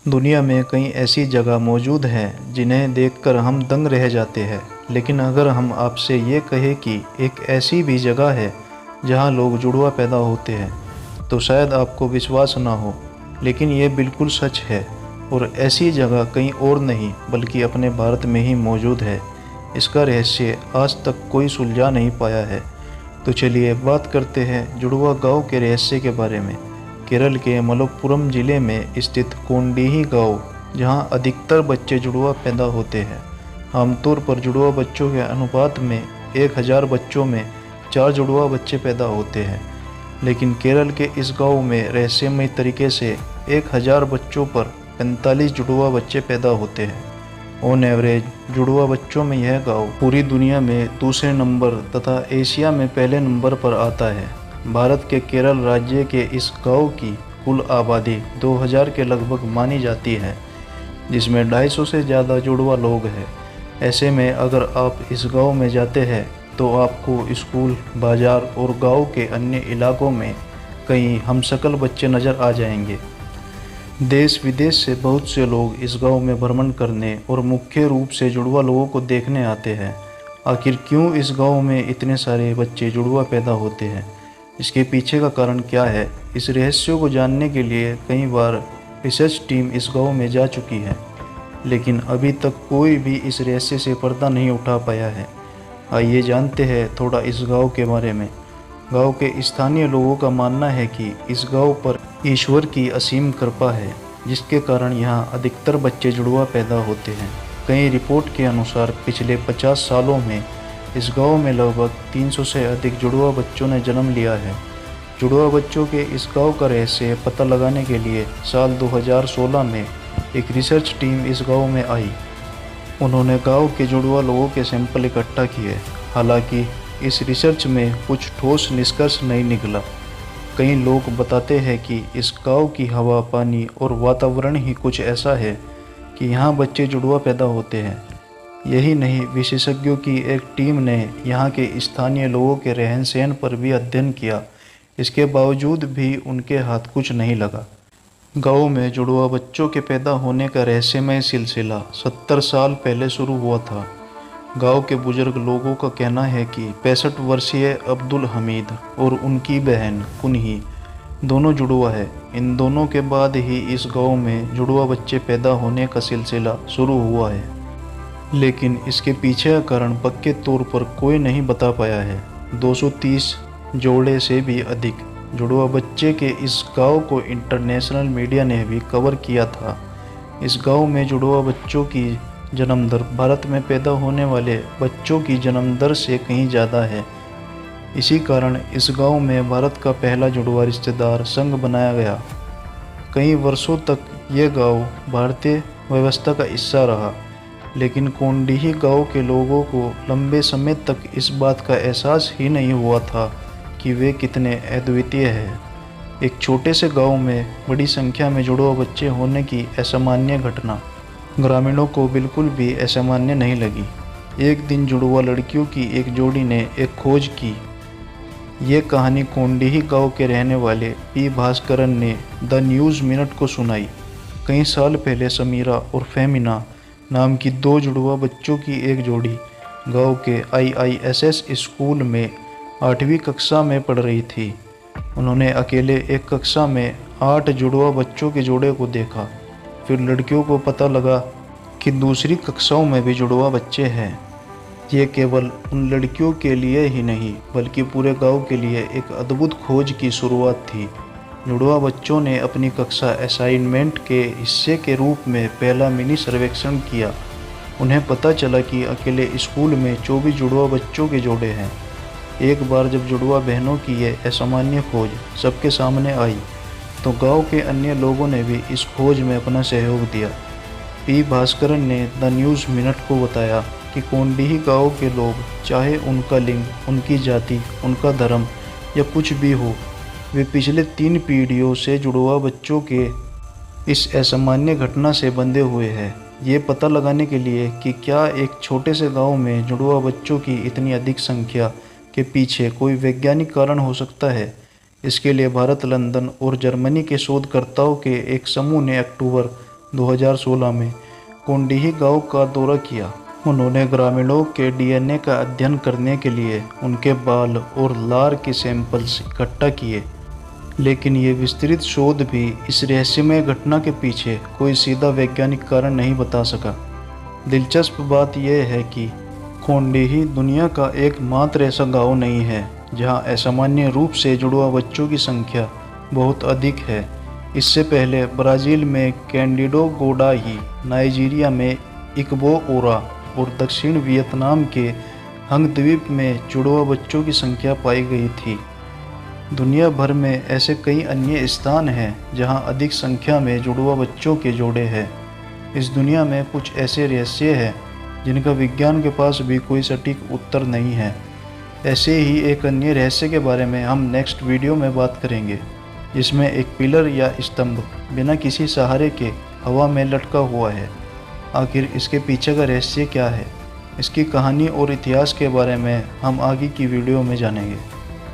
दुनिया में कई ऐसी जगह मौजूद हैं जिन्हें देखकर हम दंग रह जाते हैं, लेकिन अगर हम आपसे ये कहें कि एक ऐसी भी जगह है जहां लोग जुड़वा पैदा होते हैं, तो शायद आपको विश्वास ना हो, लेकिन ये बिल्कुल सच है। और ऐसी जगह कहीं और नहीं बल्कि अपने भारत में ही मौजूद है। इसका रहस्य आज तक कोई सुलझा नहीं पाया है। तो चलिए बात करते हैं जुड़वा गांव के रहस्य के बारे में। केरल के मलप्पुरम जिले में स्थित कोंडीही गांव, जहां अधिकतर बच्चे जुड़वा पैदा होते हैं। आमतौर पर जुड़वा बच्चों के अनुपात में 1000 बच्चों में 4 जुड़वा बच्चे पैदा होते हैं, लेकिन केरल के इस गांव में रहस्यमय तरीके से 1000 बच्चों पर 45 जुड़वा बच्चे पैदा होते हैं। ऑन एवरेज जुड़वा बच्चों में यह गांव पूरी दुनिया में दूसरे नंबर तथा एशिया में पहले नंबर पर आता है। भारत के केरल राज्य के इस गांव की कुल आबादी 2000 के लगभग मानी जाती है, जिसमें 250 से ज़्यादा जुड़वा लोग हैं। ऐसे में अगर आप इस गांव में जाते हैं तो आपको स्कूल, बाजार और गांव के अन्य इलाकों में कई हमशक्ल बच्चे नज़र आ जाएंगे। देश विदेश से बहुत से लोग इस गांव में भ्रमण करने और मुख्य रूप से जुड़वा लोगों को देखने आते हैं। आखिर क्यों इस गांव में इतने सारे बच्चे जुड़वा पैदा होते हैं? इसके पीछे का कारण क्या है? इस रहस्य को जानने के लिए कई बार रिसर्च टीम इस गांव में जा चुकी है, लेकिन अभी तक कोई भी इस रहस्य से पर्दा नहीं उठा पाया है। आइए जानते हैं थोड़ा इस गांव के बारे में। गांव के स्थानीय लोगों का मानना है कि इस गांव पर ईश्वर की असीम कृपा है, जिसके कारण यहां अधिकतर बच्चे जुड़वा पैदा होते हैं। कई रिपोर्ट के अनुसार पिछले 50 सालों में इस गांव में लगभग 300 से अधिक जुड़वा बच्चों ने जन्म लिया है। जुड़वा बच्चों के इस गांव का रहस्य पता लगाने के लिए साल 2016 में एक रिसर्च टीम इस गांव में आई। उन्होंने गांव के जुड़वा लोगों के सैंपल इकट्ठा किए। हालांकि इस रिसर्च में कुछ ठोस निष्कर्ष नहीं निकला। कई लोग बताते हैं कि इस गांव की हवा, पानी और वातावरण ही कुछ ऐसा है कि यहाँ बच्चे जुड़वा पैदा होते हैं। यही नहीं, विशेषज्ञों की एक टीम ने यहाँ के स्थानीय लोगों के रहन सहन पर भी अध्ययन किया। इसके बावजूद भी उनके हाथ कुछ नहीं लगा। गांव में जुड़वा बच्चों के पैदा होने का रहस्यमय सिलसिला 70 साल पहले शुरू हुआ था। गांव के बुजुर्ग लोगों का कहना है कि 65 वर्षीय अब्दुल हमीद और उनकी बहन कुन्ही दोनों जुड़वा है। इन दोनों के बाद ही इस गांव में जुड़वा बच्चे पैदा होने का सिलसिला शुरू हुआ है, लेकिन इसके पीछे का कारण पक्के तौर पर कोई नहीं बता पाया है। 230 जोड़े से भी अधिक जुड़वा बच्चे के इस गांव को इंटरनेशनल मीडिया ने भी कवर किया था। इस गांव में जुड़वा बच्चों की जन्म दर भारत में पैदा होने वाले बच्चों की जन्म दर से कहीं ज़्यादा है। इसी कारण इस गांव में भारत का पहला जुड़वा रिश्तेदार संघ बनाया गया। कई वर्षों तक ये गांव भारतीय व्यवस्था का हिस्सा रहा, लेकिन कोंडीही गांव के लोगों को लंबे समय तक इस बात का एहसास ही नहीं हुआ था कि वे कितने अद्वितीय हैं। एक छोटे से गांव में बड़ी संख्या में जुड़वा बच्चे होने की असामान्य घटना ग्रामीणों को बिल्कुल भी असामान्य नहीं लगी। एक दिन जुड़वा लड़कियों की एक जोड़ी ने एक खोज की। ये कहानी कोंडीही गांव के रहने वाले पी भास्करन ने द न्यूज़ मिनट को सुनाई। कई साल पहले समीरा और फेमिना नाम की 2 जुड़वा बच्चों की एक जोड़ी गांव के IISS स्कूल में 8वीं कक्षा में पढ़ रही थी। उन्होंने अकेले एक कक्षा में 8 जुड़वा बच्चों के जोड़े को देखा। फिर लड़कियों को पता लगा कि दूसरी कक्षाओं में भी जुड़वा बच्चे हैं। ये केवल उन लड़कियों के लिए ही नहीं बल्कि पूरे गांव के लिए एक अद्भुत खोज की शुरुआत थी। जुड़वा बच्चों ने अपनी कक्षा असाइनमेंट के हिस्से के रूप में पहला मिनी सर्वेक्षण किया। उन्हें पता चला कि अकेले स्कूल में 24 जुड़वा बच्चों के जोड़े हैं। एक बार जब जुड़वा बहनों की यह असामान्य खोज सबके सामने आई, तो गांव के अन्य लोगों ने भी इस खोज में अपना सहयोग दिया। पी भास्करन ने द न्यूज़ मिनट को बताया कि कोंडीही गांव के लोग, चाहे उनका लिंग, उनकी जाति, उनका धर्म या कुछ भी हो, वे पिछले 3 पीढ़ियों से जुड़वा बच्चों के इस असामान्य घटना से बंधे हुए हैं। ये पता लगाने के लिए कि क्या एक छोटे से गांव में जुड़वा बच्चों की इतनी अधिक संख्या के पीछे कोई वैज्ञानिक कारण हो सकता है, इसके लिए भारत, लंदन और जर्मनी के शोधकर्ताओं के एक समूह ने अक्टूबर 2016 में कोंडीही गांव का दौरा किया। उन्होंने ग्रामीणों के डीएनए का अध्ययन करने के लिए उनके बाल और लार के सैंपल्स इकट्ठा किए, लेकिन ये विस्तृत शोध भी इस रहस्यमय घटना के पीछे कोई सीधा वैज्ञानिक कारण नहीं बता सका। दिलचस्प बात यह है कि कोंडीही दुनिया का एकमात्र ऐसा गांव नहीं है जहां असामान्य रूप से जुड़वा बच्चों की संख्या बहुत अधिक है। इससे पहले ब्राज़ील में कैंडिडो गोडाई, नाइजीरिया में इकबो ओरा और दक्षिण वियतनाम के हंग द्वीप में जुड़वा बच्चों की संख्या पाई गई थी। दुनिया भर में ऐसे कई अन्य स्थान हैं जहां अधिक संख्या में जुड़वा बच्चों के जोड़े हैं। इस दुनिया में कुछ ऐसे रहस्य हैं जिनका विज्ञान के पास भी कोई सटीक उत्तर नहीं है। ऐसे ही एक अन्य रहस्य के बारे में हम नेक्स्ट वीडियो में बात करेंगे, जिसमें एक पिलर या स्तंभ बिना किसी सहारे के हवा में लटका हुआ है। आखिर इसके पीछे का रहस्य क्या है? इसकी कहानी और इतिहास के बारे में हम आगे की वीडियो में जानेंगे।